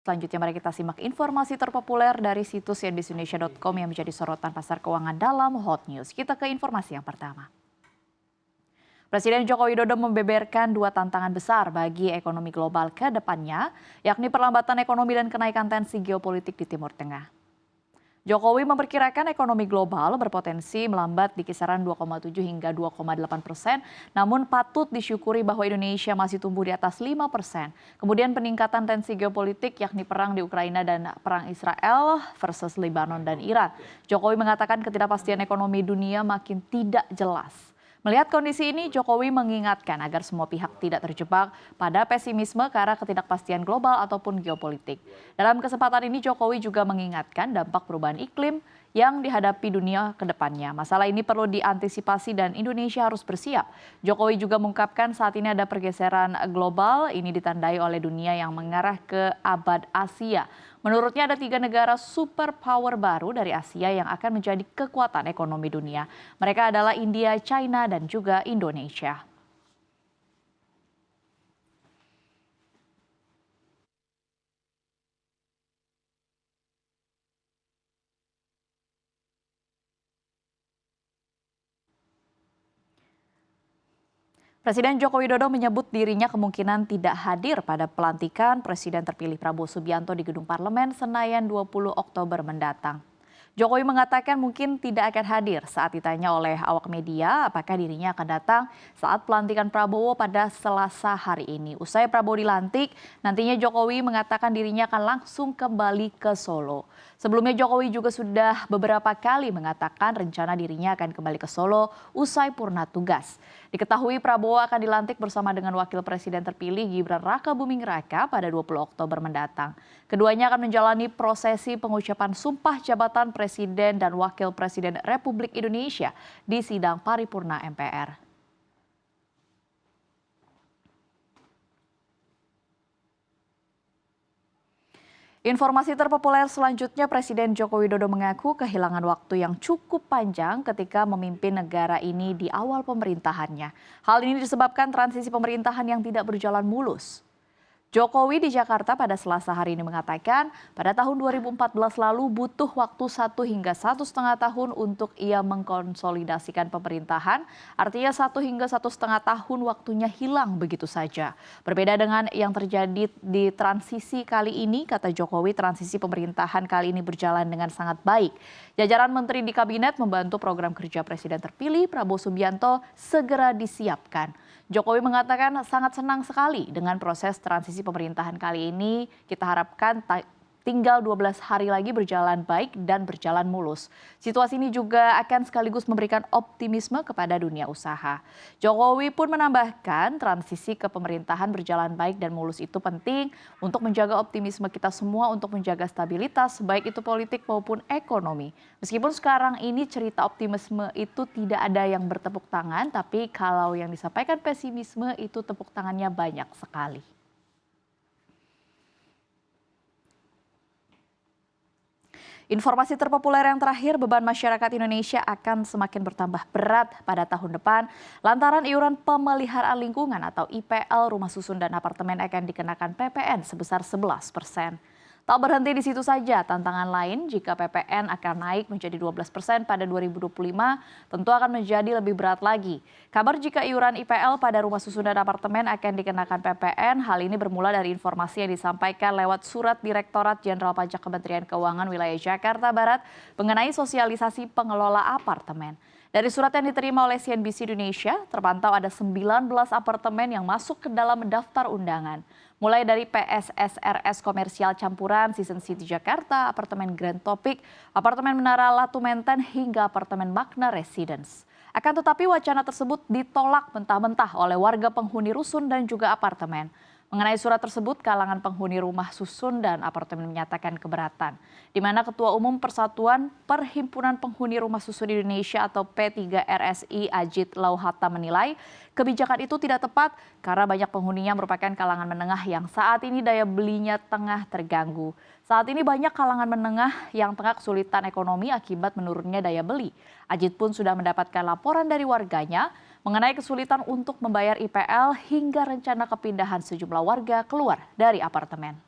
Selanjutnya mari kita simak informasi terpopuler dari situs cnbcindonesia.com yang menjadi sorotan pasar keuangan dalam Hot News. Kita ke informasi yang pertama. Presiden Joko Widodo membeberkan dua tantangan besar bagi ekonomi global ke depannya, yakni perlambatan ekonomi dan kenaikan tensi geopolitik di Timur Tengah. Jokowi memperkirakan ekonomi global berpotensi melambat di kisaran 2,7 hingga 2,8%, namun patut disyukuri bahwa Indonesia masih tumbuh di atas 5%. Kemudian peningkatan tensi geopolitik yakni perang di Ukraina dan perang Israel versus Lebanon dan Iran. Jokowi mengatakan ketidakpastian ekonomi dunia makin tidak jelas. Melihat kondisi ini, Jokowi mengingatkan agar semua pihak tidak terjebak pada pesimisme karena ketidakpastian global ataupun geopolitik. Dalam kesempatan ini, Jokowi juga mengingatkan dampak perubahan iklim yang dihadapi dunia ke depannya. Masalah ini perlu diantisipasi dan Indonesia harus bersiap. Jokowi juga mengungkapkan saat ini ada pergeseran global, ini ditandai oleh dunia yang mengarah ke abad Asia. Menurutnya ada 3 negara superpower baru dari Asia yang akan menjadi kekuatan ekonomi dunia. Mereka adalah India, China, dan juga Indonesia. Presiden Joko Widodo menyebut dirinya kemungkinan tidak hadir pada pelantikan Presiden terpilih Prabowo Subianto di Gedung Parlemen Senayan 20 Oktober mendatang. Jokowi mengatakan mungkin tidak akan hadir saat ditanya oleh awak media apakah dirinya akan datang saat pelantikan Prabowo pada Selasa hari ini. Usai Prabowo dilantik, nantinya Jokowi mengatakan dirinya akan langsung kembali ke Solo. Sebelumnya Jokowi juga sudah beberapa kali mengatakan rencana dirinya akan kembali ke Solo usai purna tugas. Diketahui Prabowo akan dilantik bersama dengan Wakil Presiden terpilih Gibran Rakabuming Raka pada 20 Oktober mendatang. Keduanya akan menjalani prosesi pengucapan sumpah jabatan Presiden dan Wakil Presiden Republik Indonesia di sidang paripurna MPR. Informasi terpopuler selanjutnya, Presiden Joko Widodo mengaku kehilangan waktu yang cukup panjang ketika memimpin negara ini di awal pemerintahannya. Hal ini disebabkan transisi pemerintahan yang tidak berjalan mulus. Jokowi di Jakarta pada Selasa hari ini mengatakan pada tahun 2014 lalu butuh waktu 1 hingga 1,5 tahun untuk ia mengkonsolidasikan pemerintahan. Artinya 1 hingga 1,5 tahun waktunya hilang begitu saja. Berbeda dengan yang terjadi di transisi kali ini, kata Jokowi, transisi pemerintahan kali ini berjalan dengan sangat baik. Jajaran menteri di kabinet membantu program kerja Presiden terpilih Prabowo Subianto segera disiapkan. Jokowi mengatakan sangat senang sekali dengan proses transisi pemerintahan kali ini. Kita harapkan tinggal 12 hari lagi berjalan baik dan berjalan mulus. Situasi ini juga akan sekaligus memberikan optimisme kepada dunia usaha. Jokowi pun menambahkan transisi ke pemerintahan berjalan baik dan mulus itu penting untuk menjaga optimisme kita semua untuk menjaga stabilitas baik itu politik maupun ekonomi. Meskipun sekarang ini cerita optimisme itu tidak ada yang bertepuk tangan, tapi kalau yang disampaikan pesimisme itu tepuk tangannya banyak sekali. Informasi terpopuler yang terakhir, beban masyarakat Indonesia akan semakin bertambah berat pada tahun depan lantaran iuran pemeliharaan lingkungan atau IPL rumah susun dan apartemen akan dikenakan PPN sebesar 11%. Tak berhenti di situ saja, tantangan lain jika PPN akan naik menjadi 12% pada 2025 tentu akan menjadi lebih berat lagi. Kabar jika iuran IPL pada rumah susun dan apartemen akan dikenakan PPN, hal ini bermula dari informasi yang disampaikan lewat surat Direktorat Jenderal Pajak Kementerian Keuangan Wilayah Jakarta Barat mengenai sosialisasi pengelola apartemen. Dari surat yang diterima oleh CNBC Indonesia, terpantau ada 19 apartemen yang masuk ke dalam daftar undangan. Mulai dari PSSRS Komersial Campuran, Season City Jakarta, apartemen Grand Topik, apartemen Menara Latu Menten, hingga apartemen Magna Residence. Akan tetapi wacana tersebut ditolak mentah-mentah oleh warga penghuni rusun dan juga apartemen. Mengenai surat tersebut, kalangan penghuni rumah susun dan apartemen menyatakan keberatan, di mana Ketua Umum Persatuan Perhimpunan Penghuni Rumah Susun Indonesia atau P3RSI Ajit Lauhata menilai kebijakan itu tidak tepat karena banyak penghuninya merupakan kalangan menengah yang saat ini daya belinya tengah terganggu. Saat ini banyak kalangan menengah yang tengah kesulitan ekonomi akibat menurunnya daya beli. Ajit pun sudah mendapatkan laporan dari warganya mengenai kesulitan untuk membayar IPL hingga rencana kepindahan sejumlah warga keluar dari apartemen.